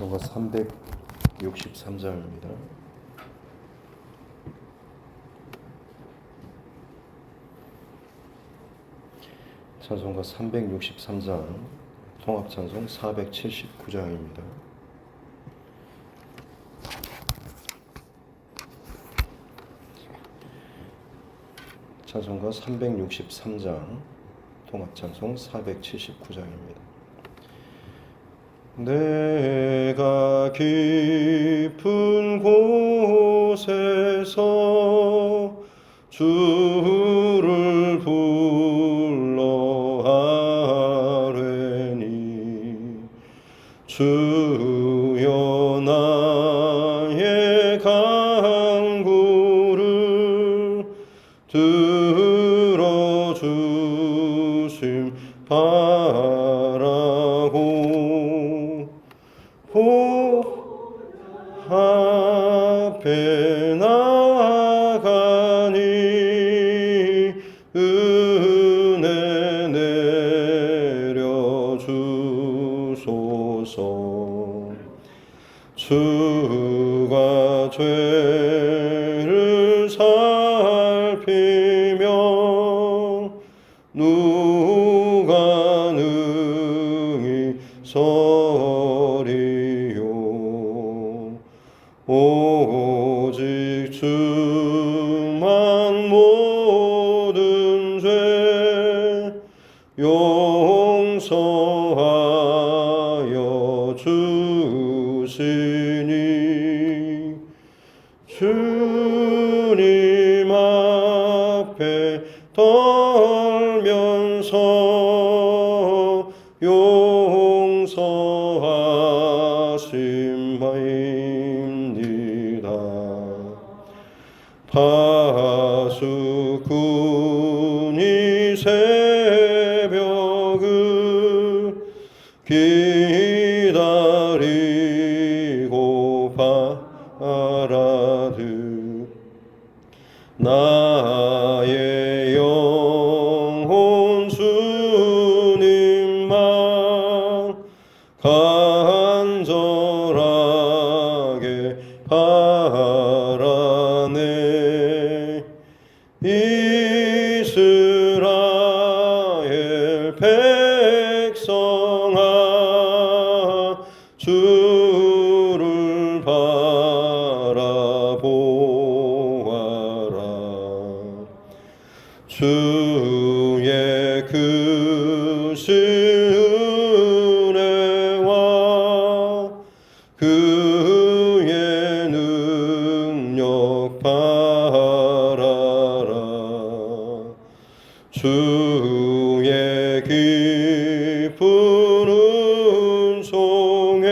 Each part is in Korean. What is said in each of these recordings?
찬송가 363장입니다. 찬송가 363장, 통합찬송 479장입니다. 찬송가 363장, 통합찬송 479장입니다. 내가 깊은 곳에서 주를 불러 하뢰니 주여 나의 간구를 들어주심 바라고 앞에 나가니 은혜 내려주소서. 주가 죄를 살피면 누가 능히 서리요. 오직 주만 모든 죄 용서하여 주시니 주님 앞에 떨면서 용서하신 바입니다. 파수꾼이 새벽을 기다리고 바라듯 나의 영혼 주님만 간절하게 바라네. 이스라엘 백성아 주를 바라보아라. 주의 크신 은혜와 그의 능력 바라라. 주의 깊은 은총에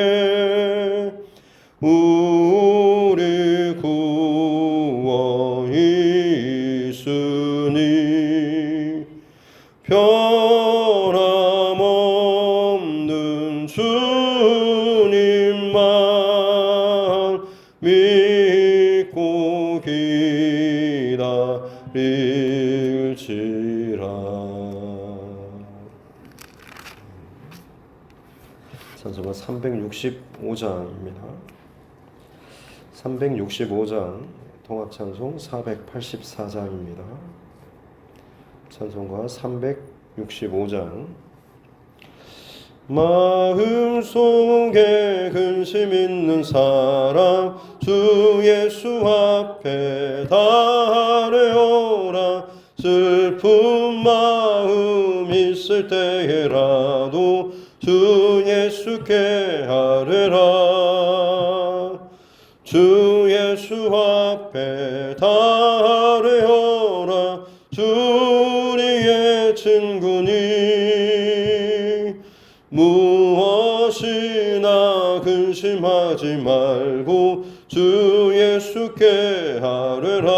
우리 구원이 있으니 변함없는 주님만 믿고 기다릴지라. 찬송가 365장입니다. 365장, 통합찬송 484장입니다. 찬송가 365장. 마음속에 근심 있는 사람 주 예수 앞에 달려오라. 슬픈 마음 있을 때에라도 주 예수께 아뢰라. 주 예수 앞에 달려오라. 주 우리의 친구니 무엇이나 근심하지 말고 주 예수께 아뢰라.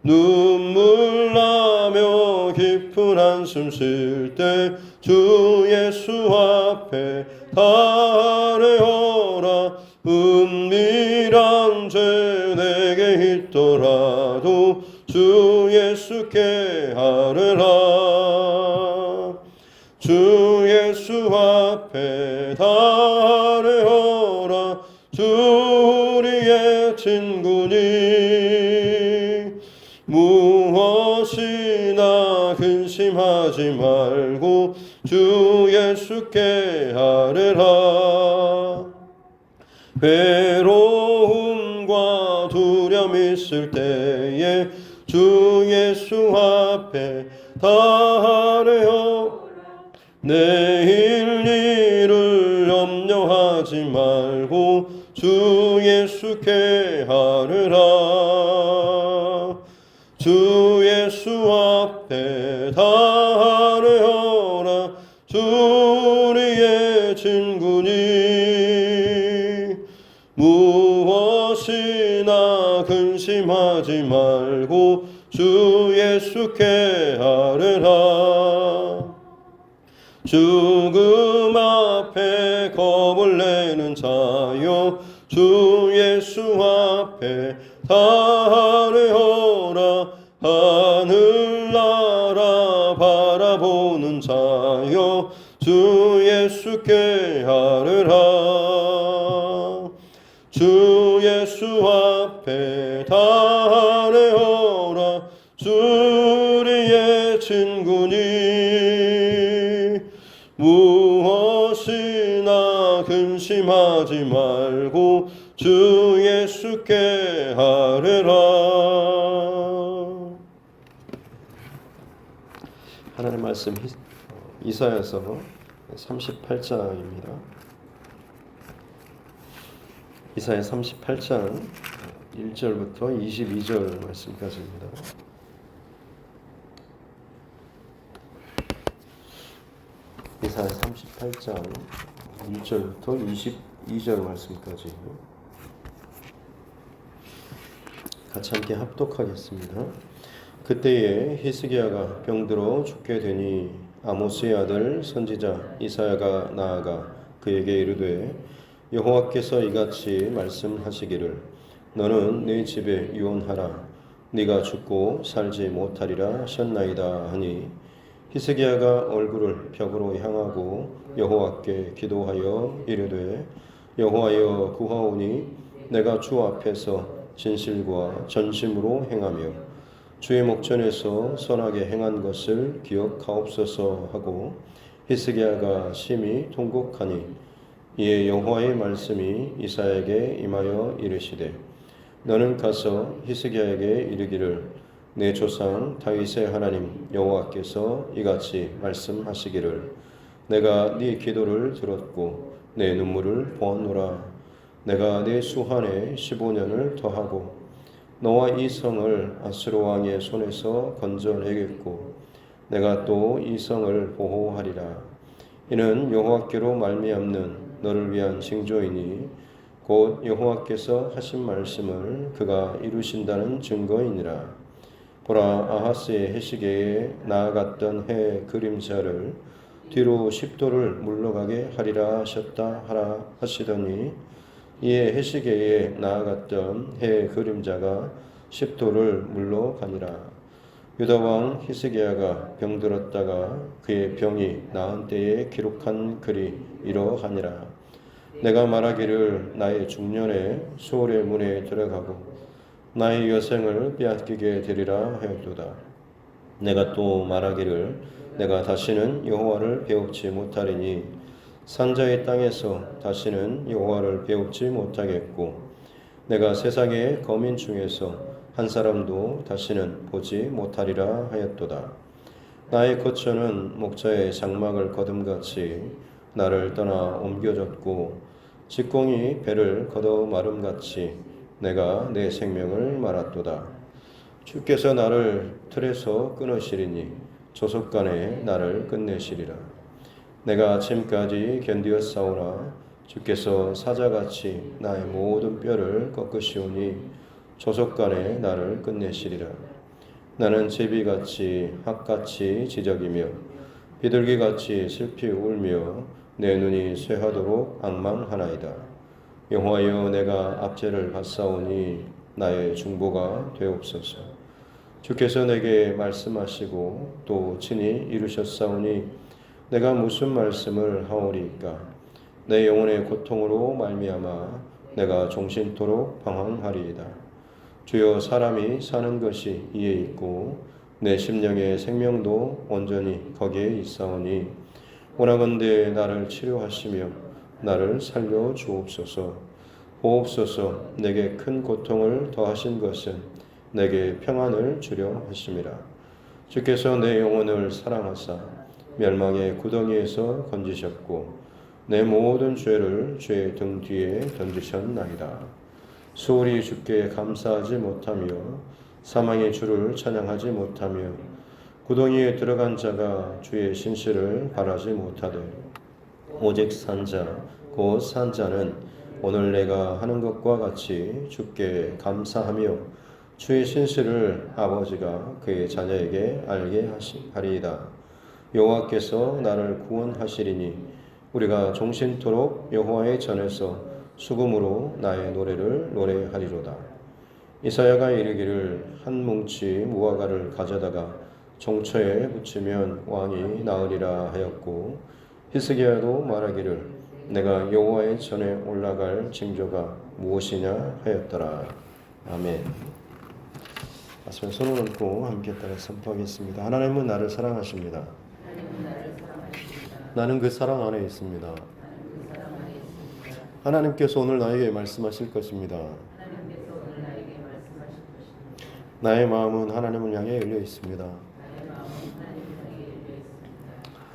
눈물 나며 깊은 한숨 쉴 때 주 예수 앞에 달려오라. 은밀한 죄 내게 있더라도 주 예수께 아뢰라. 주 예수 앞에 다 근심하지 말고 주 예수께 아뢰라. 외로움과 두려움 있을 때에 주 예수 앞에 다 아뢰어 내일 일을 염려하지 말고 주 예수께 아뢰라. 주 예수 앞에 다 아뢰어라. 주 우리의 친구니 무엇이나 근심하지 말고 주 예수께 아뢰라. 죽음 앞에 겁을 내는 자여 주 예수 앞에 다 아뢰어라. 하늘나라 바라보는 자여 주 예수께 아뢰라. 주 예수 앞에 다 아뢰어라. 주 우리의 친구니 무엇이나 근심하지 말고 주 예수께 아뢰라. 하나님의 말씀 이사야서 38장입니다. 이사야 38장 1절부터 22절 말씀까지입니다. 이사야 38장 1절부터 22절 말씀까지 같이 함께 합독하겠습니다. 그때에 히스기야가 병들어 죽게 되니 아모스의 아들 선지자 이사야가 나아가 그에게 이르되 여호와께서 이같이 말씀하시기를 너는 네 집에 유언하라. 네가 죽고 살지 못하리라 하셨나이다 하니 히스기야가 얼굴을 벽으로 향하고 여호와께 기도하여 이르되 여호와여 구하오니 내가 주 앞에서 진실과 전심으로 행하며 주의 목전에서 선하게 행한 것을 기억하옵소서 하고 히스기야가 심히 통곡하니 이에 여호와의 말씀이 이사야에게 임하여 이르시되 너는 가서 히스기야에게 이르기를 내 조상 다윗의 하나님 여호와께서 이같이 말씀하시기를 내가 네 기도를 들었고 내 눈물을 보았노라. 내가 내 수한에 15년을 더하고 너와 이 성을 아수르 왕의 손에서 건져내겠고 내가 또 이 성을 보호하리라. 이는 여호와께로 말미암는 너를 위한 징조이니 곧 여호와께서 하신 말씀을 그가 이루신다는 증거이니라. 보라 아하스의 해시계에 나아갔던 해 그림자를 뒤로 10도를 물러가게 하리라 하셨다 하라 하시더니 이에 해시계에 나아갔던 해 그림자가 10도를 물러가니라. 유다왕 히스기야가 병들었다가 그의 병이 나은 때에 기록한 글이 이러하니라. 내가 말하기를 나의 중년에 수월의 문에 들어가고 나의 여생을 빼앗기게 되리라 하였도다. 내가 또 말하기를 내가 다시는 여호와를 배웁지 못하리니 산자의 땅에서 다시는 여호와를 배웁지 못하겠고 내가 세상의 거민 중에서 한 사람도 다시는 보지 못하리라 하였도다. 나의 거처는 목자의 장막을 거둠같이 나를 떠나 옮겨졌고 직공이 배를 걷어 마름같이 내가 내 생명을 말았도다. 주께서 나를 틀에서 끊으시리니 조속간에 나를 끝내시리라. 내가 아침까지 견디었사오나 주께서 사자같이 나의 모든 뼈를 꺾으시오니 조속간에 나를 끝내시리라. 나는 제비같이 학같이 지적이며 비둘기같이 슬피 울며 내 눈이 쇠하도록 앙망하나이다. 여호와여 내가 압제를 받사오니 나의 중보가 되옵소서. 주께서 내게 말씀하시고 또 친히 이루셨사오니 내가 무슨 말씀을 하오리이까. 내 영혼의 고통으로 말미암아 내가 종신토록 방황하리이다. 주여 사람이 사는 것이 이에 있고 내 심령의 생명도 온전히 거기에 있사오니 원하건대 나를 치료하시며 나를 살려 주옵소서. 보옵소서. 내게 큰 고통을 더하신 것은 내게 평안을 주려 하심이라. 주께서 내 영혼을 사랑하사 멸망의 구덩이에서 건지셨고 내 모든 죄를 주의 등 뒤에 던지셨나이다. 소홀히 주께 감사하지 못하며 사망의 주를 찬양하지 못하며 구덩이에 들어간 자가 주의 신실을 바라지 못하되 오직 산자 곧 산자는 오늘 내가 하는 것과 같이 주께 감사하며 주의 신실을 아버지가 그의 자녀에게 알게 하리이다. 여호와께서 나를 구원하시리니 우리가 종신토록 여호와의 전에서 수금으로 나의 노래를 노래하리로다. 이사야가 이르기를 한 뭉치 무화과를 가져다가 종처에 붙이면 왕이 나으리라 하였고 히스기야도 말하기를 내가 여호와의 전에 올라갈 징조가 무엇이냐 하였더라. 아멘. 말씀에 손을 얹고 함께 따라 선포하겠습니다. 하나님은 나를 사랑하십니다. 나는 그 사랑 안에 있습니다. 하나님께서 오늘 나에게 말씀하실 것입니다. 나의 마음은 하나님을 향해 열려 있습니다.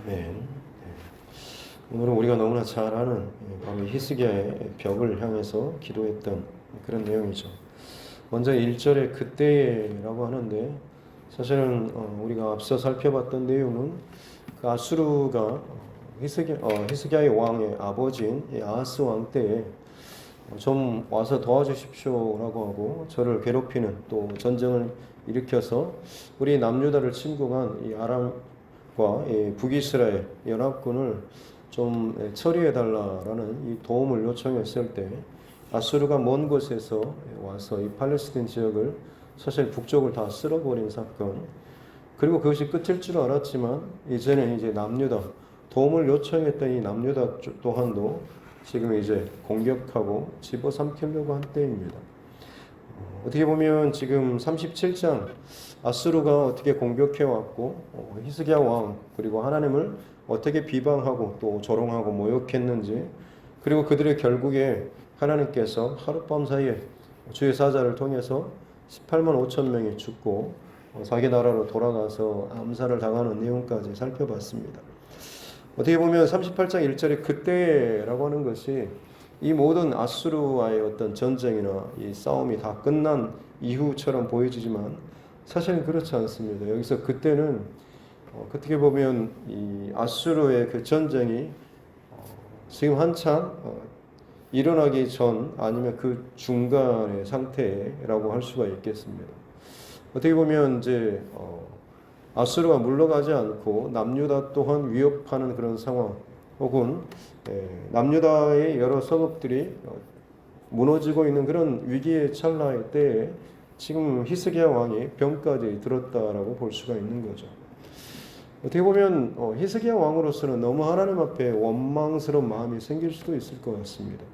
아멘. 오늘은 우리가 너무나 잘 아는 바로 히스기야의 벽을 향해서 기도했던 그런 내용이죠. 먼저 1절에 그때라고 하는데 사실은 우리가 앞서 살펴봤던 내용은 그 아수르가 히스기야의 왕의 아버지인 아하스 왕 때에 좀 와서 도와주십시오라고 하고 저를 괴롭히는 또 전쟁을 일으켜서 우리 남유다를 침공한 이 아람과 이 북이스라엘 연합군을 좀 처리해달라라는 이 도움을 요청했을 때 아수르가 먼 곳에서 와서 이 팔레스틴 지역을 사실 북쪽을 다 쓸어버린 사건, 그리고 그것이 끝일 줄 알았지만 이제는 이제 남유다 도움을 요청했던 이 남유다 또한도 지금 이제 공격하고 집어삼키려고 한 때입니다. 어떻게 보면 지금 37장 아수르가 어떻게 공격해왔고 히스기야 왕 그리고 하나님을 어떻게 비방하고 또 조롱하고 모욕했는지, 그리고 그들의 결국에 하나님께서 하룻밤 사이에 주의 사자를 통해서 18만 5천 명이 죽고 자기 나라로 돌아가서 암살을 당하는 내용까지 살펴봤습니다. 어떻게 보면 38장 1절에 그때라고 하는 것이 이 모든 아수르와의 어떤 전쟁이나 이 싸움이 다 끝난 이후처럼 보여지지만 사실은 그렇지 않습니다. 여기서 그때는 어떻게 보면 이 아수르의 그 전쟁이 지금 한참 일어나기 전 아니면 그 중간의 상태라고 할 수가 있겠습니다. 어떻게 보면 이제 아수르가 물러가지 않고 남유다 또한 위협하는 그런 상황, 혹은 남유다의 여러 성읍들이 무너지고 있는 그런 위기의 찰나의 때에 지금 히스기야 왕이 병까지 들었다라고 볼 수가 있는 거죠. 어떻게 보면 히스기야 왕으로서는 너무 하나님 앞에 원망스러운 마음이 생길 수도 있을 것 같습니다.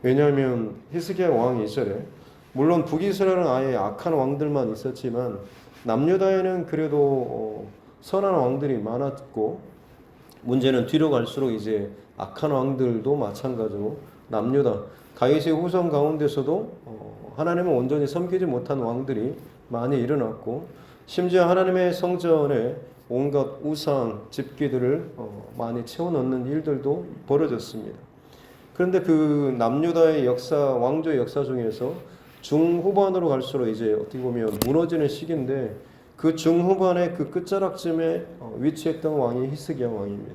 왜냐하면 히스기야 왕 이전에 물론 북이스라엘은 아예 악한 왕들만 있었지만 남유다에는 그래도 선한 왕들이 많았고, 문제는 뒤로 갈수록 이제 악한 왕들도 마찬가지로 남유다 다윗의 후손 가운데서도 하나님을 온전히 섬기지 못한 왕들이 많이 일어났고, 심지어 하나님의 성전에 온갖 우상 집기들을 많이 채워넣는 일들도 벌어졌습니다. 그런데 그 남유다의 역사, 왕조의 역사 중에서 중후반으로 갈수록 이제 어떻게 보면 무너지는 시기인데, 그 중후반의 그 끝자락쯤에 위치했던 왕이 히스기야 왕입니다.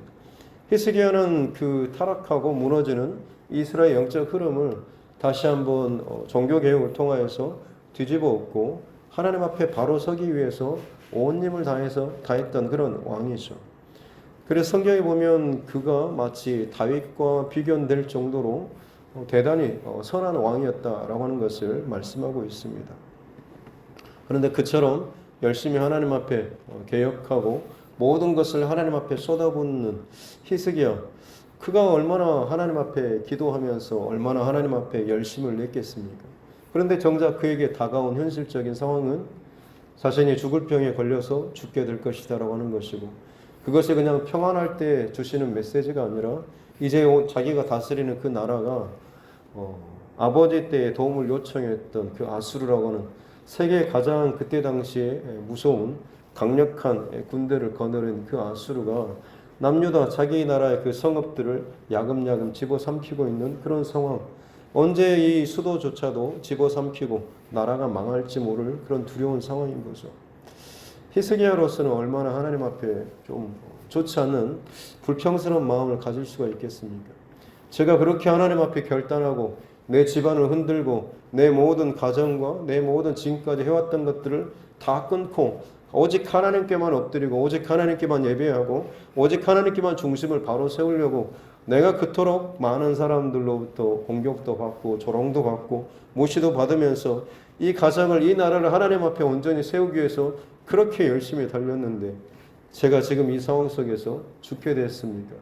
히스기야는 그 타락하고 무너지는 이스라엘 영적 흐름을 다시 한번 종교개혁을 통하여서 뒤집어 엎고 하나님 앞에 바로 서기 위해서 온 힘을 다했던 그런 왕이죠. 그래서 성경에 보면 그가 마치 다윗과 비견될 정도로 대단히 선한 왕이었다라고 하는 것을 말씀하고 있습니다. 그런데 그처럼 열심히 하나님 앞에 개혁하고 모든 것을 하나님 앞에 쏟아붓는 히스기야, 그가 얼마나 하나님 앞에 기도하면서 얼마나 하나님 앞에 열심을 냈겠습니까? 그런데 정작 그에게 다가온 현실적인 상황은 자신이 죽을 병에 걸려서 죽게 될 것이다라고 하는 것이고, 그것이 그냥 평안할 때 주시는 메시지가 아니라 이제 자기가 다스리는 그 나라가 아버지 때에 도움을 요청했던 그 아수르라고 하는 세계 가장 그때 당시에 무서운 강력한 군대를 거느린 그 아수르가 남유다 자기 나라의 그 성읍들을 야금야금 집어삼키고 있는 그런 상황. 언제 이 수도조차도 집어삼키고 나라가 망할지 모를 그런 두려운 상황인 거죠. 히스기야로서는 얼마나 하나님 앞에 좀 좋지 않은 불평스러운 마음을 가질 수가 있겠습니까? 제가 그렇게 하나님 앞에 결단하고 내 집안을 흔들고 내 모든 가정과 내 모든 지금까지 해왔던 것들을 다 끊고 오직 하나님께만 엎드리고 오직 하나님께만 예배하고 오직 하나님께만 중심을 바로 세우려고 내가 그토록 많은 사람들로부터 공격도 받고 조롱도 받고 무시도 받으면서 이 가정을 이 나라를 하나님 앞에 온전히 세우기 위해서 그렇게 열심히 달렸는데 제가 지금 이 상황 속에서 죽게 됐습니까?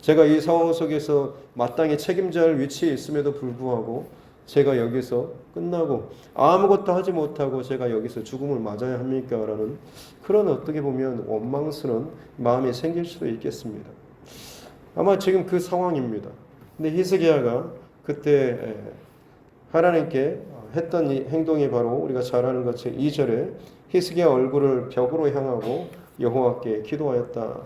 제가 이 상황 속에서 마땅히 책임져야 할 위치에 있음에도 불구하고 제가 여기서 끝나고 아무것도 하지 못하고 제가 여기서 죽음을 맞아야 합니까? 라는 그런 어떻게 보면 원망스러운 마음이 생길 수도 있겠습니다. 아마 지금 그 상황입니다. 근데 히스기야가 그때 하나님께 했던 이 행동이 바로 우리가 잘 아는 것처럼 2절에 히스기야 얼굴을 벽으로 향하고 여호와께 기도하였다.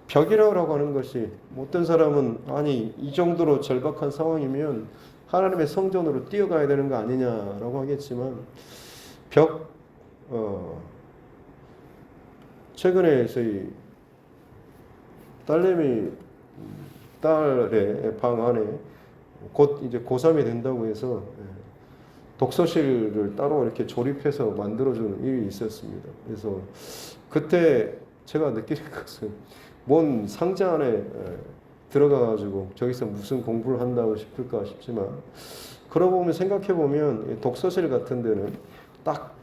벽이라고 하는 것이 어떤 사람은 아니 이 정도로 절박한 상황이면 하나님의 성전으로 뛰어가야 되는 거 아니냐라고 하겠지만 최근에 저희 딸의 방 안에 곧 이제 고3이 된다고 해서 독서실을 따로 이렇게 조립해서 만들어주는 일이 있었습니다. 그래서 그때 제가 느끼는 것은 뭔 상자 안에 들어가가지고 저기서 무슨 공부를 한다고 싶을까 싶지만 그러고 보면 생각해보면 독서실 같은 데는 딱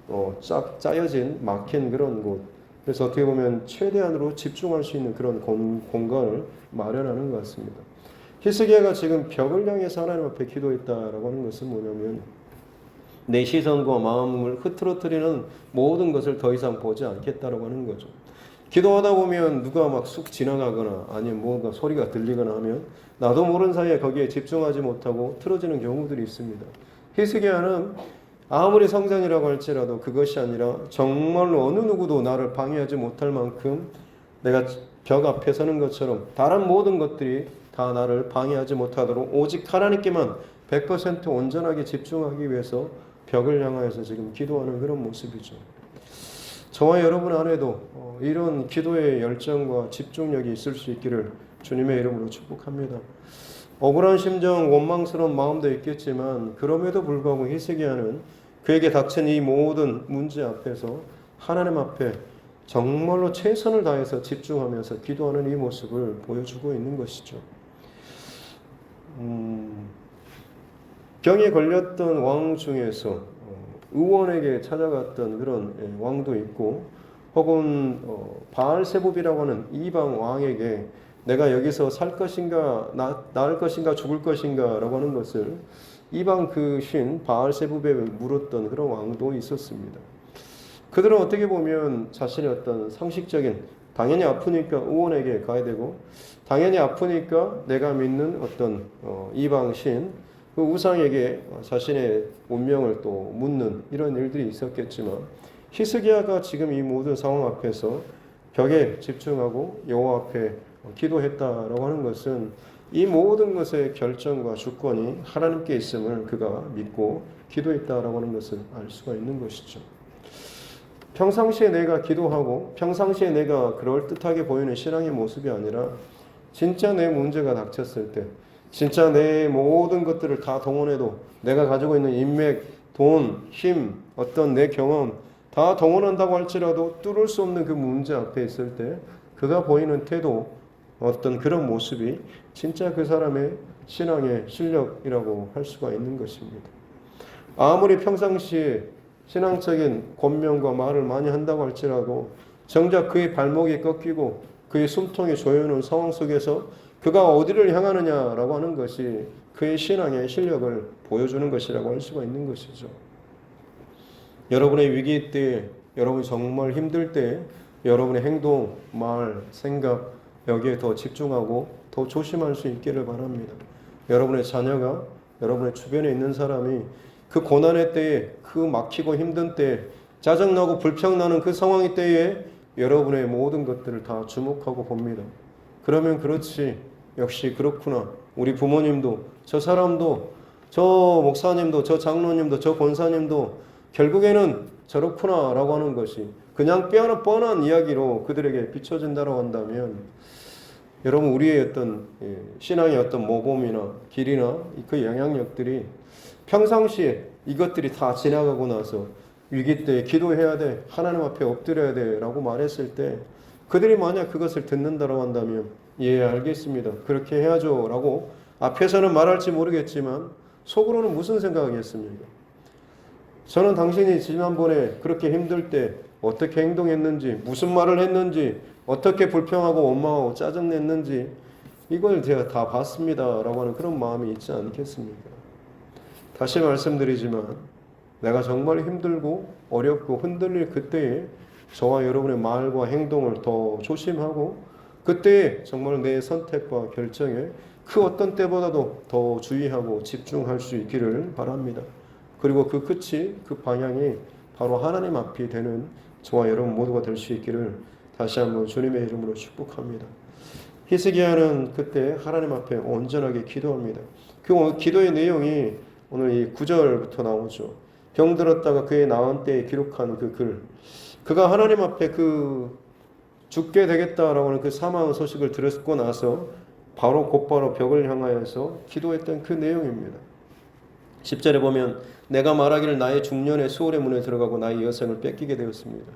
짜여진 막힌 그런 곳, 그래서 어떻게 보면 최대한으로 집중할 수 있는 그런 공간을 마련하는 것 같습니다. 히스기야가 지금 벽을 향해서 하나님 앞에 기도했다라고 하는 것은 뭐냐면 내 시선과 마음을 흐트러뜨리는 모든 것을 더 이상 보지 않겠다라고 하는 거죠. 기도하다 보면 누가 막 쑥 지나가거나 아니면 뭔가 소리가 들리거나 하면 나도 모르는 사이에 거기에 집중하지 못하고 틀어지는 경우들이 있습니다. 히스기야는 아무리 성전이라고 할지라도 그것이 아니라 정말로 어느 누구도 나를 방해하지 못할 만큼 내가 벽 앞에 서는 것처럼 다른 모든 것들이 다 나를 방해하지 못하도록 오직 하나님께만 100% 온전하게 집중하기 위해서 벽을 향하여서 지금 기도하는 그런 모습이죠. 저와 여러분 안에도 이런 기도의 열정과 집중력이 있을 수 있기를 주님의 이름으로 축복합니다. 억울한 심정, 원망스러운 마음도 있겠지만 그럼에도 불구하고 히스기야는 그에게 닥친 이 모든 문제 앞에서 하나님 앞에 정말로 최선을 다해서 집중하면서 기도하는 이 모습을 보여주고 있는 것이죠. 병에 걸렸던 왕 중에서 의원에게 찾아갔던 그런 왕도 있고 혹은 바알세붑이라고 하는 이방 왕에게 내가 여기서 살 것인가 나을 것인가 죽을 것인가 라고 하는 것을 이방 그 신 바알세붑에 물었던 그런 왕도 있었습니다. 그들은 어떻게 보면 자신의 어떤 상식적인 당연히 아프니까 의원에게 가야 되고 당연히 아프니까 내가 믿는 어떤 이방 신 그 우상에게 자신의 운명을 또 묻는 이런 일들이 있었겠지만 히스기야가 지금 이 모든 상황 앞에서 벽에 집중하고 여호와 앞에 기도했다라고 하는 것은 이 모든 것의 결정과 주권이 하나님께 있음을 그가 믿고 기도했다라고 하는 것을 알 수가 있는 것이죠. 평상시에 내가 기도하고 평상시에 내가 그럴듯하게 보이는 신앙의 모습이 아니라 진짜 내 문제가 닥쳤을 때 진짜 내 모든 것들을 다 동원해도 내가 가지고 있는 인맥, 돈, 힘, 어떤 내 경험 다 동원한다고 할지라도 뚫을 수 없는 그 문제 앞에 있을 때 그가 보이는 태도, 어떤 그런 모습이 진짜 그 사람의 신앙의 실력이라고 할 수가 있는 것입니다. 아무리 평상시에 신앙적인 권면과 말을 많이 한다고 할지라도 정작 그의 발목이 꺾이고 그의 숨통이 조여오는 상황 속에서 그가 어디를 향하느냐라고 하는 것이 그의 신앙의 실력을 보여주는 것이라고 할 수가 있는 것이죠. 여러분의 위기 때 여러분이 정말 힘들 때 여러분의 행동, 말, 생각 여기에 더 집중하고 더 조심할 수 있기를 바랍니다. 여러분의 자녀가 여러분의 주변에 있는 사람이 그 고난의 때에 그 막히고 힘든 때에 짜증나고 불평나는 그 상황의 때에 여러분의 모든 것들을 다 주목하고 봅니다. 그러면 그렇지 역시 그렇구나. 우리 부모님도 저 사람도 저 목사님도 저 장로님도 저 권사님도 결국에는 저렇구나 라고 하는 것이 그냥 뻔한 이야기로 그들에게 비춰진다고 한다면 여러분 우리의 어떤 신앙의 어떤 모범이나 길이나 그 영향력들이 평상시에 이것들이 다 지나가고 나서 위기 때 기도해야 돼 하나님 앞에 엎드려야 돼 라고 말했을 때 그들이 만약 그것을 듣는다고 한다면 예 알겠습니다 그렇게 해야죠 라고 앞에서는 말할지 모르겠지만 속으로는 무슨 생각이겠습니까? 저는 당신이 지난번에 그렇게 힘들 때 어떻게 행동했는지 무슨 말을 했는지 어떻게 불평하고 원망하고 짜증냈는지 이걸 제가 다 봤습니다 라고 하는 그런 마음이 있지 않겠습니까? 다시 말씀드리지만 내가 정말 힘들고 어렵고 흔들릴 그때에 저와 여러분의 말과 행동을 더 조심하고 그때에 정말 내 선택과 결정에 그 어떤 때보다도 더 주의하고 집중할 수 있기를 바랍니다. 그리고 그 끝이 그 방향이 바로 하나님 앞이 되는 저와 여러분 모두가 될 수 있기를 다시 한번 주님의 이름으로 축복합니다. 히스기야는 그때 하나님 앞에 온전하게 기도합니다. 그 기도의 내용이 오늘 이 9절부터 나오죠. 병들었다가 그의 나은 때에 기록한 그 글. 그가 하나님 앞에 그 죽게 되겠다라고 하는 그 사망 소식을 들었고 나서 곧바로 벽을 향하여서 기도했던 그 내용입니다. 10절에 보면 내가 말하기를 나의 중년의 수월의 문에 들어가고 나의 여생을 뺏기게 되었습니다.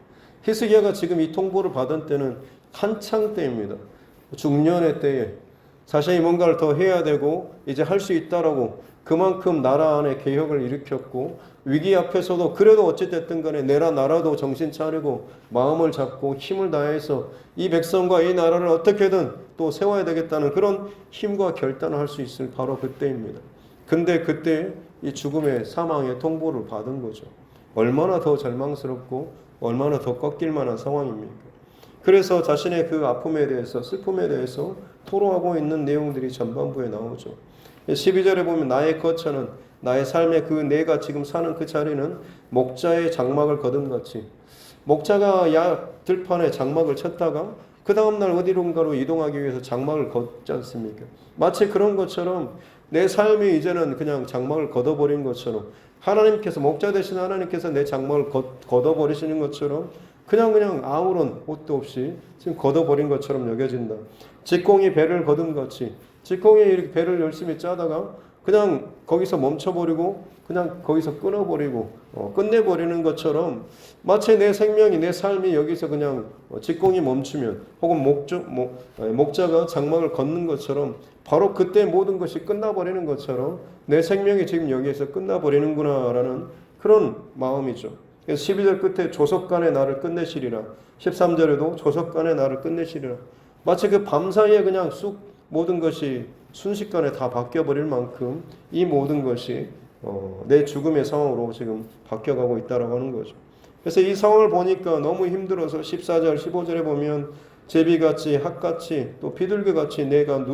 히스기야가 지금 이 통보를 받은 때는 한창 때입니다. 중년의 때에 자신이 뭔가를 더 해야 되고 이제 할 수 있다라고 그만큼 나라 안에 개혁을 일으켰고 위기 앞에서도 그래도 어찌됐든 간에 나라도 정신 차리고 마음을 잡고 힘을 다해서 이 백성과 이 나라를 어떻게든 또 세워야 되겠다는 그런 힘과 결단을 할 수 있을 바로 그때입니다. 근데 그때 이 죽음의 사망의 통보를 받은 거죠. 얼마나 더 절망스럽고 얼마나 더 꺾일 만한 상황입니까? 그래서 자신의 그 아픔에 대해서 슬픔에 대해서 토로하고 있는 내용들이 전반부에 나오죠. 12절에 보면 나의 거처는 나의 삶의 그 내가 지금 사는 그 자리는 목자의 장막을 거둔 같이 목자가 들판에 장막을 쳤다가 그 다음날 어디론가로 이동하기 위해서 장막을 걷지 않습니까? 마치 그런 것처럼 내 삶이 이제는 그냥 장막을 걷어버린 것처럼 하나님께서 목자 되신 하나님께서 내 장막을 걷어버리시는 것처럼 그냥 아무런 옷도 없이 지금 걷어버린 것처럼 여겨진다. 직공이 배를 거둔 같이 직공이 이렇게 배를 열심히 짜다가 그냥 거기서 멈춰버리고 그냥 거기서 끊어버리고 끝내버리는 것처럼 마치 내 생명이 내 삶이 여기서 그냥 직공이 멈추면 혹은 목자가 장막을 걷는 것처럼 바로 그때 모든 것이 끝나버리는 것처럼 내 생명이 지금 여기에서 끝나버리는구나 라는 그런 마음이죠. 그래서 12절 끝에 조석간에 나를 끝내시리라 13절에도 조석간에 나를 끝내시리라 마치 그 밤사이에 그냥 쑥 모든 것이 순식간에 다 바뀌어버릴 만큼 이 모든 것이 내 죽음의 상황으로 지금 바뀌어가고 있다라고 하는 거죠. 그래서 이 상황을 보니까 너무 힘들어서 14절 15절에 보면 제비같이 학같이 또 비둘기같이 내가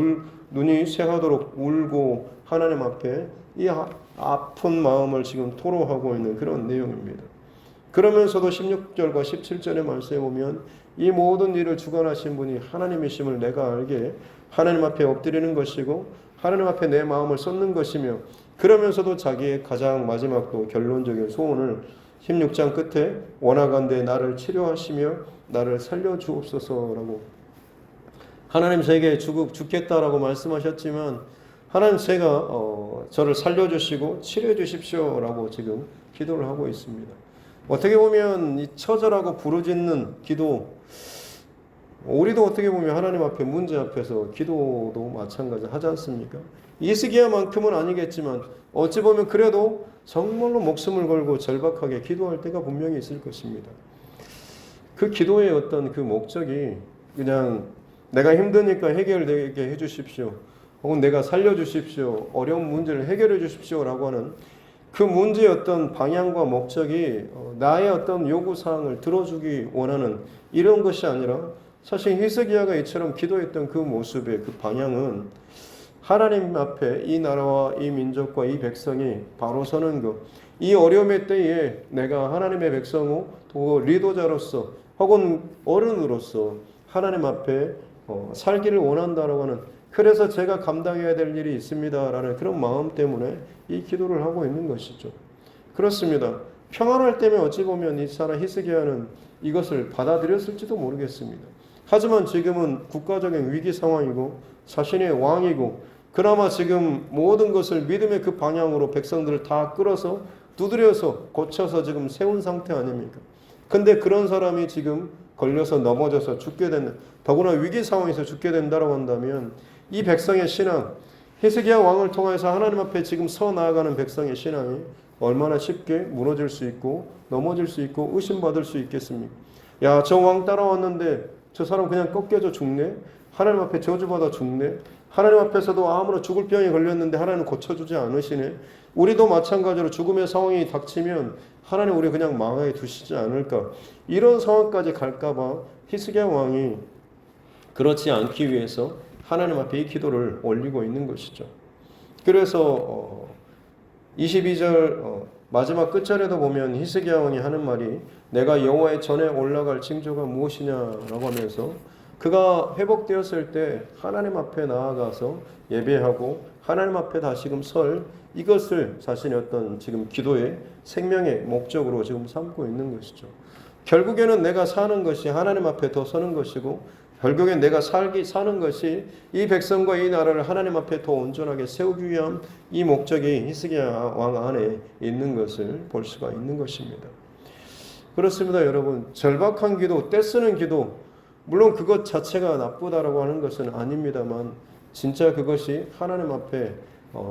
눈이 쇠하도록 울고 하나님 앞에 이 아픈 마음을 지금 토로하고 있는 그런 내용입니다. 그러면서도 16절과 17절의 말씀에 보면 이 모든 일을 주관하신 분이 하나님이심을 내가 알게 하나님 앞에 엎드리는 것이고 하나님 앞에 내 마음을 쏟는 것이며 그러면서도 자기의 가장 마지막 또 결론적인 소원을 16장 끝에 원하건대 나를 치료하시며 나를 살려주옵소서라고 하나님 저에게 죽겠다라고 말씀하셨지만 하나님 제가 저를 살려주시고 치료해 주십시오라고 지금 기도를 하고 있습니다. 어떻게 보면 이 처절하고 부르짖는 기도 우리도 어떻게 보면 하나님 앞에 문제 앞에서 기도도 마찬가지 하지 않습니까? 히스기야만큼은 아니겠지만 어찌 보면 그래도 정말로 목숨을 걸고 절박하게 기도할 때가 분명히 있을 것입니다. 그 기도의 어떤 그 목적이 그냥 내가 힘드니까 해결되게 해주십시오 혹은 내가 살려주십시오 어려운 문제를 해결해 주십시오라고 하는 그 문제의 어떤 방향과 목적이 나의 어떤 요구사항을 들어주기 원하는 이런 것이 아니라 사실 히스기야가 이처럼 기도했던 그 모습의 그 방향은 하나님 앞에 이 나라와 이 민족과 이 백성이 바로 서는 것, 이 어려움의 때에 내가 하나님의 백성이고 또 리더자로서 혹은 어른으로서 하나님 앞에 살기를 원한다라고 하는, 그래서 제가 감당해야 될 일이 있습니다라는 그런 마음 때문에 이 기도를 하고 있는 것이죠. 그렇습니다. 평안할 때면 어찌 보면 이 사람 히스기야는 이것을 받아들였을지도 모르겠습니다. 하지만 지금은 국가적인 위기 상황이고 자신의 왕이고 그나마 지금 모든 것을 믿음의 그 방향으로 백성들을 다 끌어서 두드려서 고쳐서 지금 세운 상태 아닙니까? 근데 그런 사람이 지금 걸려서 넘어져서 죽게 되는, 더구나 위기 상황에서 죽게 된다고 한다면 이 백성의 신앙, 히스기야 왕을 통해서 하나님 앞에 지금 서 나아가는 백성의 신앙이 얼마나 쉽게 무너질 수 있고 넘어질 수 있고 의심받을 수 있겠습니까? 야, 저 왕 따라왔는데 저 사람 그냥 꺾여져 죽네? 하나님 앞에 저주받아 죽네? 하나님 앞에서도 아무런 죽을 병이 걸렸는데 하나님 고쳐주지 않으시네? 우리도 마찬가지로 죽음의 상황이 닥치면 하나님 우리 그냥 망하게 두시지 않을까? 이런 상황까지 갈까봐 히스기야 왕이 그렇지 않기 위해서 하나님 앞에 이 기도를 올리고 있는 것이죠. 그래서 22절 마지막 끝절에도 보면 히스기야 왕이 하는 말이 내가 여호와의 전에 올라갈 징조가 무엇이냐라고 하면서 그가 회복되었을 때 하나님 앞에 나아가서 예배하고 하나님 앞에 다시금 설, 이것을 자신의 어떤 지금 기도의 생명의 목적으로 지금 삼고 있는 것이죠. 결국에는 내가 사는 것이 하나님 앞에 더 서는 것이고 결국엔 내가 사는 것이 이 백성과 이 나라를 하나님 앞에 더 온전하게 세우기 위한 이 목적이 히스기야 왕 안에 있는 것을 볼 수가 있는 것입니다. 그렇습니다, 여러분. 절박한 기도, 떼쓰는 기도, 물론 그것 자체가 나쁘다라고 하는 것은 아닙니다만 진짜 그것이 하나님 앞에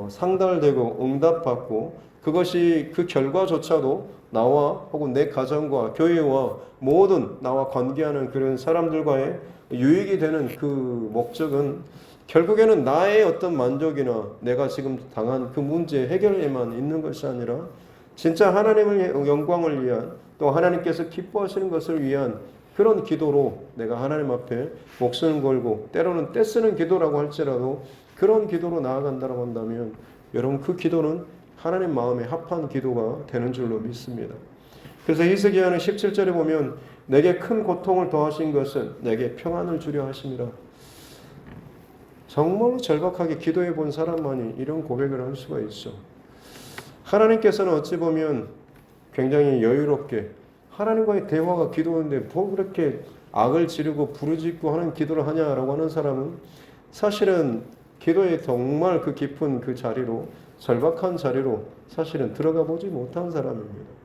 상달되고 응답받고 그것이 그 결과조차도 나와 혹은 내 가정과 교회와 모든 나와 관계하는 그런 사람들과의 유익이 되는 그 목적은 결국에는 나의 어떤 만족이나 내가 지금 당한 그 문제 해결에만 있는 것이 아니라 진짜 하나님의 영광을 위한 또 하나님께서 기뻐하시는 것을 위한 그런 기도로 내가 하나님 앞에 목숨을 걸고 때로는 떼쓰는 기도라고 할지라도 그런 기도로 나아간다고 한다면 여러분 그 기도는 하나님 마음에 합한 기도가 되는 줄로 믿습니다. 그래서 히스기야는 17절에 보면 내게 큰 고통을 더하신 것은 내게 평안을 주려 하심이라. 정말로 절박하게 기도해 본 사람만이 이런 고백을 할 수가 있죠. 하나님께서는 어찌 보면 굉장히 여유롭게 하나님과의 대화가 기도인데 뭐 그렇게 악을 지르고 부르짖고 하는 기도를 하냐라고 하는 사람은 사실은 기도에 정말 그 깊은 그 자리로 절박한 자리로 사실은 들어가 보지 못한 사람입니다.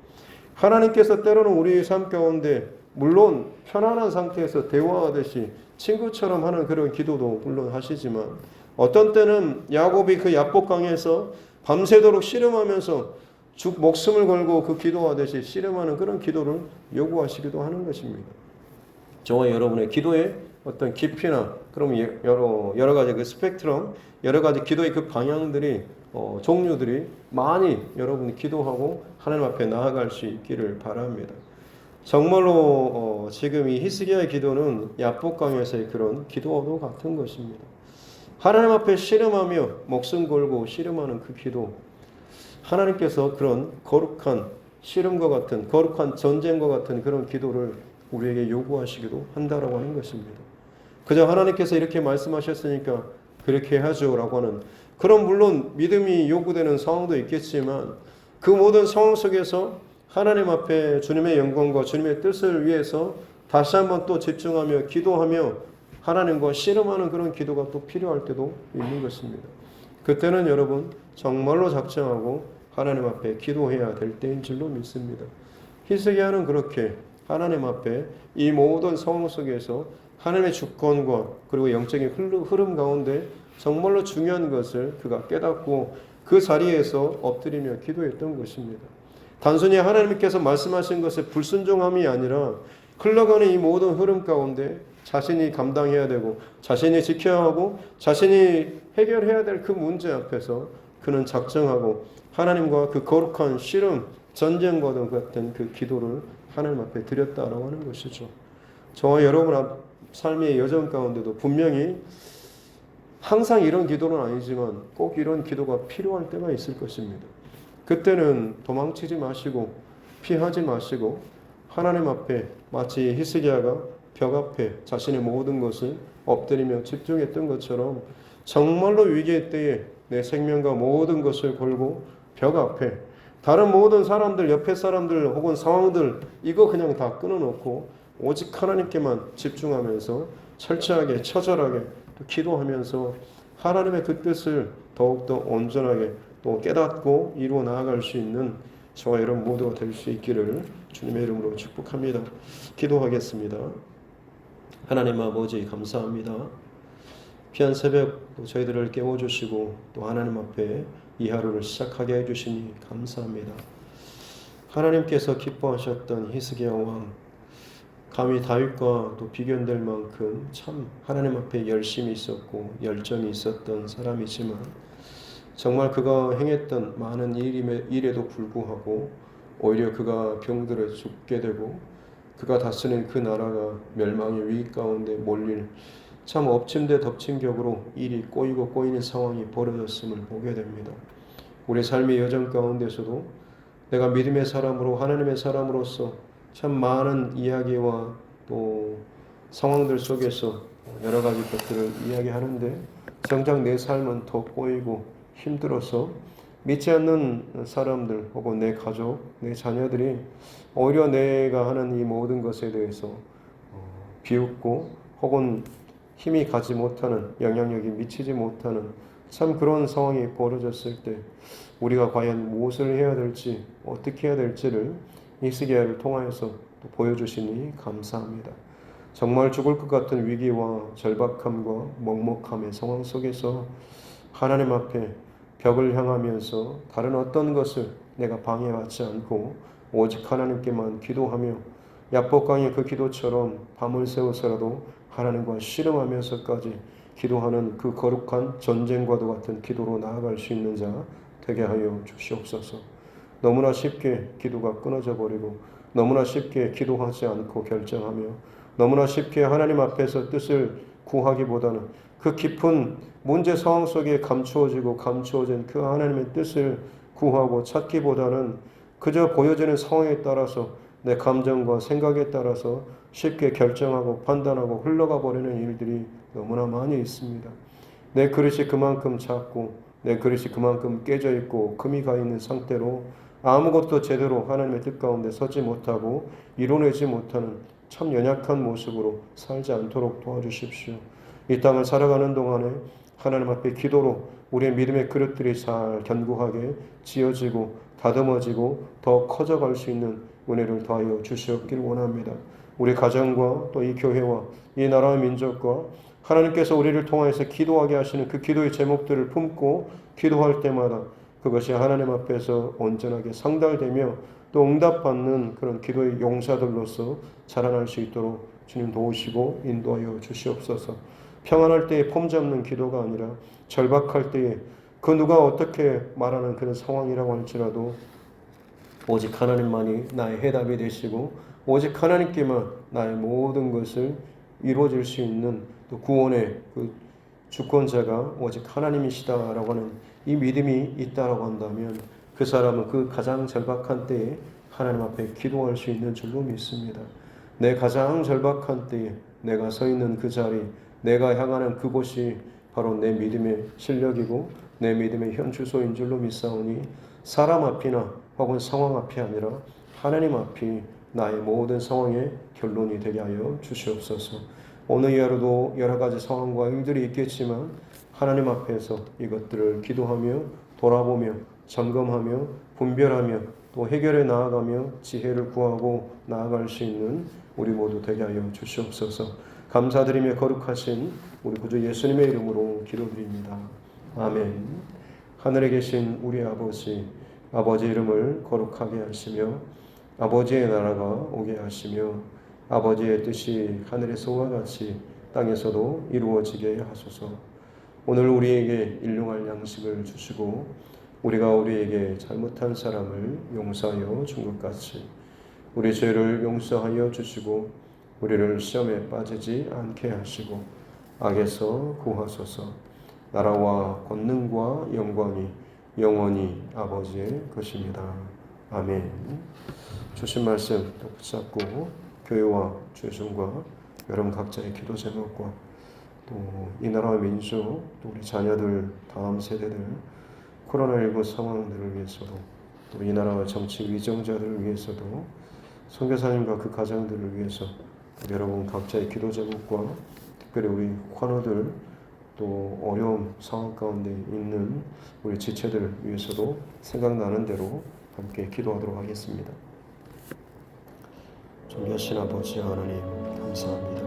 하나님께서 때로는 우리의 삶 가운데 물론 편안한 상태에서 대화하듯이 친구처럼 하는 그런 기도도 물론 하시지만 어떤 때는 야곱이 그 야복강에서 밤새도록 씨름하면서 목숨을 걸고 그 기도하듯이 씨름하는 그런 기도를 요구하시기도 하는 것입니다. 저와 여러분의 기도의 어떤 깊이나 그럼 여러 가지 그 스펙트럼, 여러 가지 기도의 그 방향들이 종류들이 많이 여러분이 기도하고 하나님 앞에 나아갈 수 있기를 바랍니다. 정말로 지금 이 히스기야의 기도는 야복강에서의 그런 기도와도 같은 것입니다. 하나님 앞에 씨름하며 목숨 걸고 씨름하는 그 기도, 하나님께서 그런 거룩한 씨름과 같은 거룩한 전쟁과 같은 그런 기도를 우리에게 요구하시기도 한다라고 하는 것입니다. 그저 하나님께서 이렇게 말씀하셨으니까 그렇게 하죠라고 하는 그런 물론 믿음이 요구되는 상황도 있겠지만 그 모든 상황 속에서 하나님 앞에 주님의 영광과 주님의 뜻을 위해서 다시 한번 또 집중하며 기도하며 하나님과 씨름하는 그런 기도가 또 필요할 때도 있는 것입니다. 그때는 여러분 정말로 작정하고 하나님 앞에 기도해야 될 때인 줄로 믿습니다. 히스기야는 그렇게 하나님 앞에 이 모든 상황 속에서 하나님의 주권과 그리고 영적인 흐름 가운데 정말로 중요한 것을 그가 깨닫고 그 자리에서 엎드리며 기도했던 것입니다. 단순히 하나님께서 말씀하신 것에 불순종함이 아니라 흘러가는 이 모든 흐름 가운데 자신이 감당해야 되고 자신이 지켜야 하고 자신이 해결해야 될 그 문제 앞에서 그는 작정하고 하나님과 그 거룩한 씨름, 전쟁과도 같은 그 기도를 하나님 앞에 드렸다라고 하는 것이죠. 저와 여러분 삶의 여정 가운데도 분명히 항상 이런 기도는 아니지만 꼭 이런 기도가 필요할 때가 있을 것입니다. 그때는 도망치지 마시고 피하지 마시고 하나님 앞에 마치 히스기야가 벽 앞에 자신의 모든 것을 엎드리며 집중했던 것처럼 정말로 위기의 때에 내 생명과 모든 것을 걸고 벽 앞에 다른 모든 사람들, 옆에 사람들 혹은 상황들 이거 그냥 다 끊어놓고 오직 하나님께만 집중하면서 철저하게 처절하게 또 기도하면서 하나님의 그 뜻을 더욱더 온전하게 또 깨닫고 이루어 나아갈 수 있는 저와 여러분 모두가 될 수 있기를 주님의 이름으로 축복합니다. 기도하겠습니다. 하나님 아버지 감사합니다. 귀한 새벽 저희들을 깨워주시고 또 하나님 앞에 이 하루를 시작하게 해주시니 감사합니다. 하나님께서 기뻐하셨던 히스기야 왕 감히 다윗과 또 비견될 만큼 참 하나님 앞에 열심이 있었고 열정이 있었던 사람이지만 정말 그가 행했던 많은 일에도 불구하고 오히려 그가 병들어 죽게 되고 그가 다스린 그 나라가 멸망의 위기 가운데 몰릴 참 엎침대 덮친 격으로 일이 꼬이고 꼬이는 상황이 벌어졌음을 보게 됩니다. 우리 삶의 여정 가운데서도 내가 믿음의 사람으로 하나님의 사람으로서 참 많은 이야기와 또 상황들 속에서 여러 가지 것들을 이야기하는데 정작 내 삶은 더 꼬이고 힘들어서 믿지 않는 사람들 혹은 내 가족, 내 자녀들이 오히려 내가 하는 이 모든 것에 대해서 비웃고 혹은 힘이 가지 못하는 영향력이 미치지 못하는 참 그런 상황이 벌어졌을 때 우리가 과연 무엇을 해야 될지 어떻게 해야 될지를 히스기야를 통하여서 또 보여주시니 감사합니다. 정말 죽을 것 같은 위기와 절박함과 먹먹함의 상황 속에서 하나님 앞에 벽을 향하면서 다른 어떤 것을 내가 방해하지 않고 오직 하나님께만 기도하며 야복강의 그 기도처럼 밤을 새워서라도 하나님과 씨름하면서까지 기도하는 그 거룩한 전쟁과도 같은 기도로 나아갈 수 있는 자 되게 하여 주시옵소서. 너무나 쉽게 기도가 끊어져 버리고 너무나 쉽게 기도하지 않고 결정하며 너무나 쉽게 하나님 앞에서 뜻을 구하기보다는 그 깊은 문제 상황 속에 감추어진 그 하나님의 뜻을 구하고 찾기보다는 그저 보여지는 상황에 따라서 내 감정과 생각에 따라서 쉽게 결정하고 판단하고 흘러가 버리는 일들이 너무나 많이 있습니다. 내 그릇이 그만큼 작고 내 그릇이 그만큼 깨져 있고 금이 가 있는 상태로 아무것도 제대로 하나님의 뜻 가운데 서지 못하고 이뤄내지 못하는 참 연약한 모습으로 살지 않도록 도와주십시오. 이 땅을 살아가는 동안에 하나님 앞에 기도로 우리의 믿음의 그릇들이 잘 견고하게 지어지고 다듬어지고 더 커져갈 수 있는 은혜를 더하여 주시옵길 원합니다. 우리 가정과 또 이 교회와 이 나라의 민족과 하나님께서 우리를 통하여서 기도하게 하시는 그 기도의 제목들을 품고 기도할 때마다 그것이 하나님 앞에서 온전하게 상달되며 또 응답받는 그런 기도의 용사들로서 자라날 수 있도록 주님 도우시고 인도하여 주시옵소서. 평안할 때에 폼 잡는 기도가 아니라 절박할 때에 그 누가 어떻게 말하는 그런 상황이라고 할지라도 오직 하나님만이 나의 해답이 되시고 오직 하나님께만 나의 모든 것을 이루어질 수 있는 또 구원의 그 주권자가 오직 하나님이시다라고 하는 이 믿음이 있다라고 한다면 그 사람은 그 가장 절박한 때에 하나님 앞에 기도할 수 있는 줄로 믿습니다. 내 가장 절박한 때에 내가 서 있는 그 자리, 내가 향하는 그곳이 바로 내 믿음의 실력이고 내 믿음의 현 주소인 줄로 믿사오니 사람 앞이나 혹은 상황 앞이 아니라 하나님 앞이 나의 모든 상황의 결론이 되게 하여 주시옵소서. 오늘 이 하루도 여러 가지 상황과 일들이 있겠지만 하나님 앞에서 이것들을 기도하며 돌아보며 점검하며 분별하며 또 해결해 나아가며 지혜를 구하고 나아갈 수 있는 우리 모두 되게 하여 주시옵소서. 감사드리며 거룩하신 우리 구주 예수님의 이름으로 기도드립니다. 아멘. 하늘에 계신 우리 아버지, 아버지 이름을 거룩하게 하시며 아버지의 나라가 오게 하시며 아버지의 뜻이 하늘에서와 같이 땅에서도 이루어지게 하소서. 오늘 우리에게 일용할 양식을 주시고 우리가 우리에게 잘못한 사람을 용서하여 준 것 같이 우리 죄를 용서하여 주시고 우리를 시험에 빠지지 않게 하시고 악에서 구하소서. 나라와 권능과 영광이 영원히 아버지의 것입니다. 아멘. 주신 말씀 붙잡고 교회와 주중과 여러분 각자의 기도 제목과 또 이 나라와 민족, 또 우리 자녀들, 다음 세대들, 코로나19 상황들을 위해서도 또 이 나라와 정치 위정자들을 위해서도 선교사님과 그 가정들을 위해서 여러분 각자의 기도 제목과 특별히 우리 환우들 또 어려움 상황 가운데 있는 우리 지체들을 위해서도 생각나는 대로 함께 기도하도록 하겠습니다. 존귀하신 아버지 하나님 감사합니다.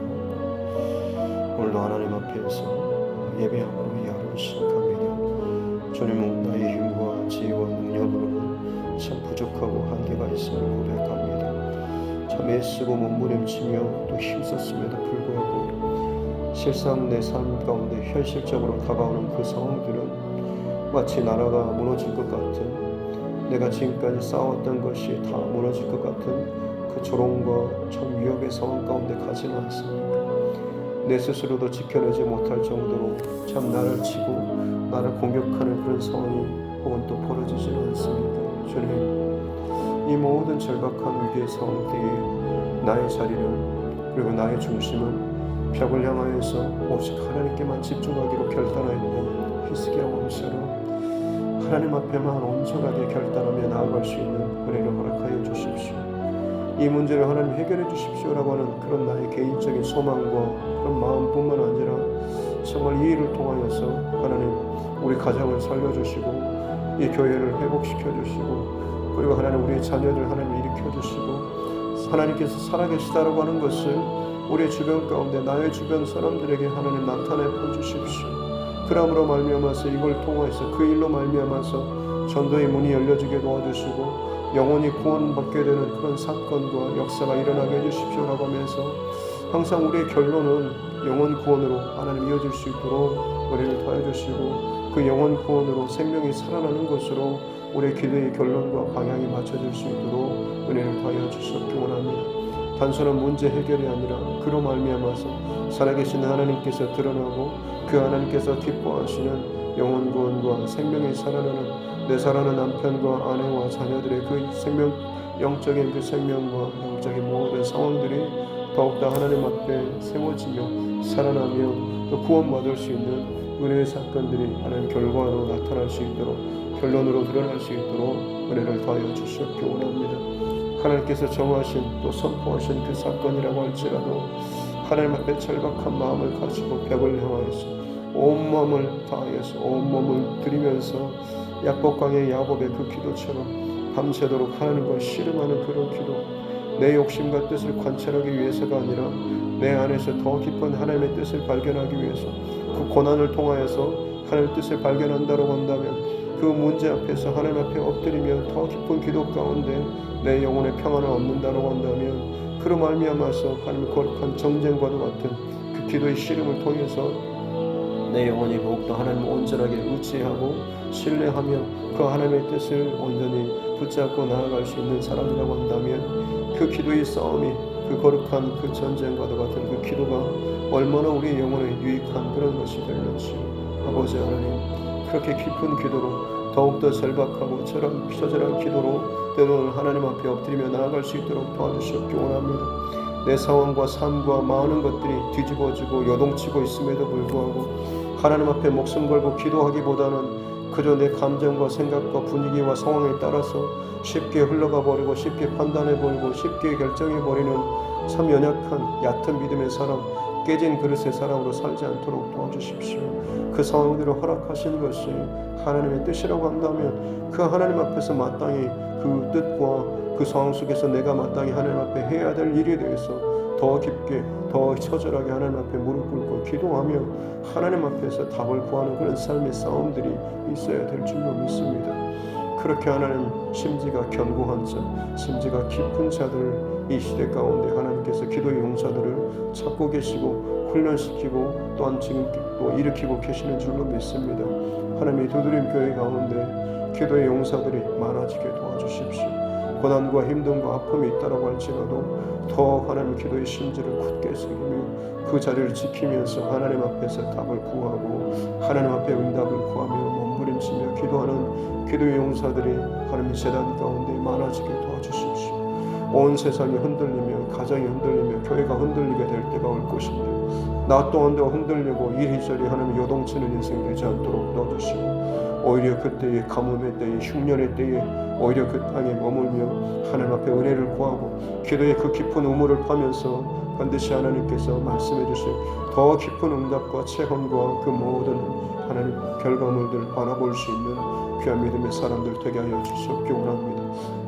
오늘도 하나님 앞에서 예배함으로 이 하루를 시작합니다. 주님은 나의 힘과 지혜와 능력으로는 참 부족하고 한계가 있음을 고백합니다. 참 애쓰고 몸부림치며 또 힘썼음에도 불구하고 실상 내 삶 가운데 현실적으로 다가오는 그 상황들은 마치 나라가 무너질 것 같은, 내가 지금까지 쌓아왔던 것이 다 무너질 것 같은 그 조롱과 참 위협의 상황 가운데 가지는 않습니까? 내 스스로도 지켜내지 못할 정도로 참 나를 치고 나를 공격하는 그런 상황이 혹은 또 벌어지지는 않습니까? 주님, 이 모든 절박한 위기의 상황 때에 나의 자리는 그리고 나의 중심은 벽을 향하여서 오직 하나님께만 집중하기로 결단하였던 히스기야 왕처럼 하나님 앞에만 온전하게 결단하며 나아갈 수 있는 은혜를 허락하여 주십시오. 이 문제를 하나님 해결해 주십시오라고 하는 그런 나의 개인적인 소망과 그런 마음뿐만 아니라 정말 이 일을 통하여서 하나님 우리 가정을 살려주시고 이 교회를 회복시켜 주시고 그리고 하나님 우리의 자녀들 하나님 일으켜 주시고 하나님께서 살아계시다라고 하는 것을 우리의 주변 가운데 나의 주변 사람들에게 하나님 나타내 보여주십시오. 그러므로 말미암아서 이걸 통해서 그 일로 말미암아서 전도의 문이 열려지게 도와주시고 영혼이 구원받게 되는 그런 사건과 역사가 일어나게 해주십시오라고 하면서 항상 우리의 결론은 영혼 구원으로 하나님 이어질 수 있도록 우리를 도와주시고 그 영혼 구원으로 생명이 살아나는 것으로 우리의 기도의 결론과 방향이 맞춰질 수 있도록 은혜를 더하여 주시옵기 원합니다. 단순한 문제 해결이 아니라 그로 말미암아서 살아계신 하나님께서 드러나고 그 하나님께서 기뻐하시는 영혼 구원과 생명이 살아나는 내 사랑하는 남편과 아내와 자녀들의 그 생명, 영적인 그 생명과 영적인 모든 상황들이 더욱더 하나님 앞에 세워지며 살아나며 또 구원받을 수 있는 은혜의 사건들이 하나님 결과로 나타날 수 있도록 결론으로 드러날 수 있도록 은혜를 더하여 주시옵기 원합니다. 하나님께서 정하신 또 선포하신 그 사건이라고 할지라도 하나님 앞에 절박한 마음을 가지고 벽을 향하여서 온몸을 다하여서 온몸을 들이면서 약복강의 야곱의 그 기도처럼 밤새도록 하나님과 씨름하는 그런 기도, 내 욕심과 뜻을 관찰하기 위해서가 아니라 내 안에서 더 깊은 하나님의 뜻을 발견하기 위해서 그 고난을 통하여서 하나님의 뜻을 발견한다고 한다면 그 문제 앞에서 하나님 앞에 엎드리며 더 깊은 기도 가운데 내 영혼의 평안을 얻는다고 한다면 그로 말미암아서 하나님의 거룩한 정쟁과도 같은 그 기도의 씨름을 통해서 내 영혼이 더욱더 하나님을 온전하게 의지하고 신뢰하며 그 하나님의 뜻을 온전히 붙잡고 나아갈 수 있는 사람이라고 한다면 그 기도의 싸움이 그 거룩한 그 전쟁과도 같은 그 기도가 얼마나 우리의 영혼에 유익한 그런 것이 될는지 아버지 하나님 그렇게 깊은 기도로 더욱더 절박하고 처절한 기도로 때로는 하나님 앞에 엎드리며 나아갈 수 있도록 도와주시옵기 원합니다. 내 상황과 삶과 많은 것들이 뒤집어지고 요동치고 있음에도 불구하고 하나님 앞에 목숨 걸고 기도하기보다는 그저 내 감정과 생각과 분위기와 상황에 따라서 쉽게 흘러가 버리고 쉽게 판단해 버리고 쉽게 결정해 버리는 참 연약한 얕은 믿음의 사람, 깨진 그릇의 사람으로 살지 않도록 도와주십시오. 그 상황대로 허락하신 것이 하나님의 뜻이라고 한다면 그 하나님 앞에서 마땅히 그 뜻과 그 상황 속에서 내가 마땅히 하나님 앞에 해야 될 일에 대해서 더 깊게 더 처절하게 하나님 앞에 무릎 꿇고 기도하며 하나님 앞에서 답을 구하는 그런 삶의 싸움들이 있어야 될 줄로 믿습니다. 그렇게 하나님 심지가 견고한 자, 심지가 깊은 자들을 이 시대 가운데 하나님께서 기도의 용사들을 찾고 계시고 훈련시키고 또한 지금 또 일으키고 계시는 줄로 믿습니다. 하나님의 두드림 교회 가운데 기도의 용사들이 많아지게 도와주십시오. 고난과 힘듦과 아픔이 있다라고 할지라도 더 하나님 기도의 심지를 굳게 새기며 그 자리를 지키면서 하나님 앞에서 답을 구하고 하나님 앞에 응답을 구하며 몸부림치며 기도하는 기도의 용사들이 하나님의 재단 가운데 많아지게 도와주십시오. 온 세상이 흔들리며 가정이 흔들리며 교회가 흔들리게 될 때가 올 것인데 나 또한도 흔들리고 이리저리 하나님 요동치는 인생 되지 않도록 도와주시고 오히려 그때의 가뭄의 때에 흉년의 때에 오히려 그 땅에 머물며 하나님 앞에 은혜를 구하고 기도의 그 깊은 우물을 파면서 반드시 하나님께서 말씀해 주실 더 깊은 응답과 체험과 그 모든 하나님 결과물들을 바라볼 수 있는 귀한 믿음의 사람들 되게 하여 주시옵기 원합니다.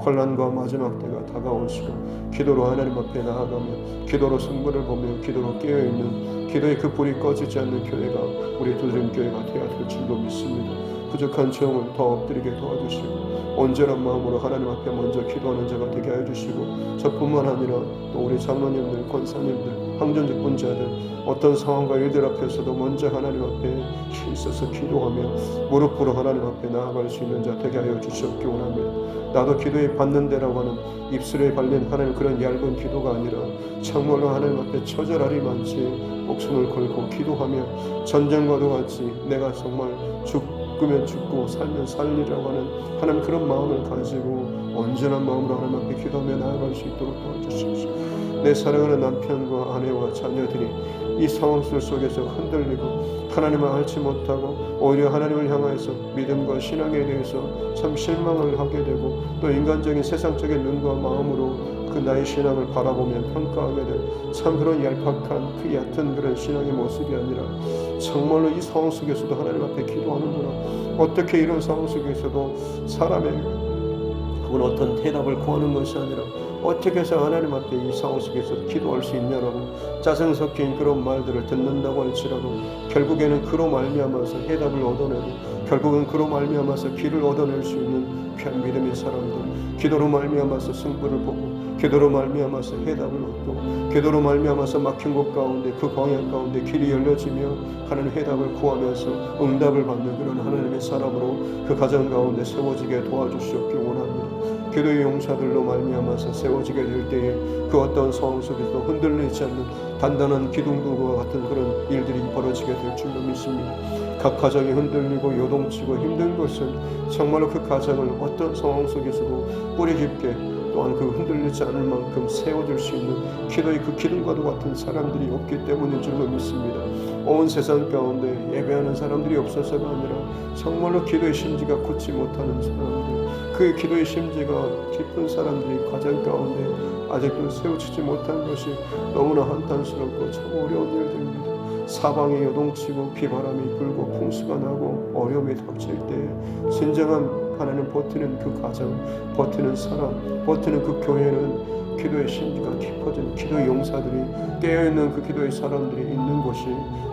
환난과 마지막 때가 다가올수록 기도로 하나님 앞에 나아가며 기도로 승부를 보며 기도로 깨어있는 기도의 그 불이 꺼지지 않는 교회가 우리 두드림 교회가 되어야 될 줄로 믿습니다. 부족한 죄악을 더 엎드리게 도와주시고 온전한 마음으로 하나님 앞에 먼저 기도하는 자가 되게 하여 주시고 저뿐만 아니라 또 우리 장로님들, 권사님들, 항전직 분자들 어떤 상황과 일들 앞에서도 먼저 하나님 앞에 힘써서 기도하며 무릎으로 하나님 앞에 나아갈 수 있는 자 되게 하여 주시옵기 원합니다. 나도 기도에 받는 데라고 하는 입술에 발린 하나님 그런 얇은 기도가 아니라 정말로 하나님 앞에 처절하리 많지 목숨을 걸고 기도하며 전쟁과도 같이 내가 정말 죽으면 죽고 살면 살리라고 하는 하나님 그런 마음을 가지고 온전한 마음으로 하나님 앞에 기도하며 나아갈 수 있도록 도와주십시오. 내 사랑하는 남편과 아내와 자녀들이 이 상황 속에서 흔들리고 하나님을 알지 못하고 오히려 하나님을 향하여서 믿음과 신앙에 대해서 참 실망을 하게 되고 또 인간적인 세상적인 눈과 마음으로 그 나의 신앙을 바라보며 평가하게 될 참 그런 얄팍한 그 얕은 그런 신앙의 모습이 아니라 정말로 이 상황 속에서도 하나님 앞에 기도하는구나. 어떻게 이런 상황 속에서도 사람의 그건 어떤 대답을 구하는 것이 아니라 어떻게 해서 하나님 앞에 이 상황 속에서 기도할 수 있냐라고 짜증 섞인 그런 말들을 듣는다고 할지라도 결국에는 그로 말미암아서 해답을 얻어내고 결국은 그로 말미암아서 길을 얻어낼 수 있는 귀한 믿음의 사람들 기도로 말미암아서 승부를 보고 기도로 말미암아서 해답을 얻고 기도로 말미암아서 막힌 곳 가운데 그 광야 가운데 길이 열려지며 하나님 해답을 구하면서 응답을 받는 그런 하나님의 사람으로 그 가정 가운데 세워지게 도와주시옵기 원합니다. 기도의 용사들로 말미암아서 세워지게 될 때에 그 어떤 상황 속에서 흔들리지 않는 단단한 기둥들과 같은 그런 일들이 벌어지게 될 줄로 믿습니다. 각 가정이 흔들리고 요동치고 힘든 것은 정말로 그 가정을 어떤 상황 속에서도 뿌리 깊게 또한 그 흔들리지 않을 만큼 세워줄 수 있는 기도의 그 기둥과도 같은 사람들이 없기 때문인 줄로 믿습니다. 온 세상 가운데 예배하는 사람들이 없어서가 아니라 정말로 기도의 심지가 굳지 못하는 사람들 그 기도의 심지가 깊은 사람들이 가정 가운데 아직도 세워지지 못한 것이 너무나 한탄스럽고 참 어려운 일들입니다. 사방에 요동치고 비바람이 불고 풍수가 나고 어려움이 닥칠 때 진정한 하나님 버티는 그 가정, 버티는 사람, 버티는 그 교회는 기도의 심지가 깊어진 기도의 용사들이 깨어있는 그 기도의 사람들이 있는 곳이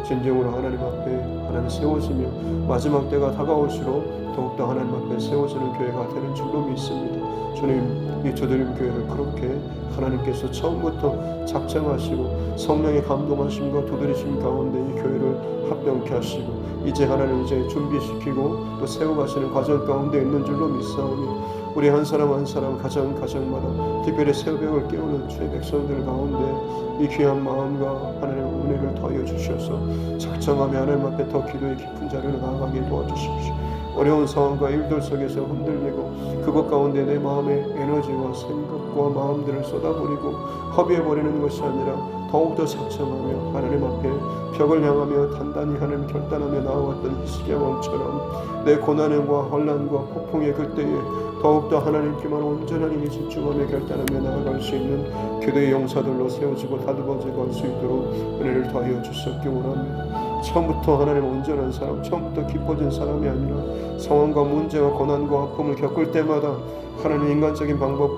진정으로 하나님 앞에 하나님 세워지며 마지막 때가 다가올수록 더욱더 하나님 앞에 세워지는 교회가 되는 줄로 믿습니다. 주님, 이 저드림 교회를 그렇게 하나님께서 처음부터 작정하시고 성령의 감동하심과 두드리심 가운데 이 교회를 합병케 하시고 이제 하나님 이제 준비시키고 또 세워가시는 과정 가운데 있는 줄로 믿사오니 우리 한 사람 한 사람 가정마다 특별히 새벽을 깨우는 주의 백성들 가운데 이 귀한 마음과 하나님의 은혜를 더하여 주셔서 작정하며 하나님 앞에 더 기도의 깊은 자리로 나아가게 도와주십시오. 어려운 상황과 일들 속에서 흔들리고 그것 가운데 내 마음의 에너지와 생각과 마음들을 쏟아버리고 허비해버리는 것이 아니라 더욱더 작정하며 하나님 앞에 벽을 향하며 단단히 하나님 결단하며 나아왔던 히스기야 왕처럼 내 고난과 혼란과 폭풍의 그때에 더욱더 하나님께만 온전한 집중하며 결단하며 나아갈 수 있는 기도의 용사들로 세워지고 다듬어져 갈 수 있도록 은혜를 더하여 주셨기 원합니다. 처음부터 하나님 온전한 사람, 처음부터 깊어진 사람이 아니라 상황과 문제와 고난과 아픔을 겪을 때마다 하나님 인간적인 방법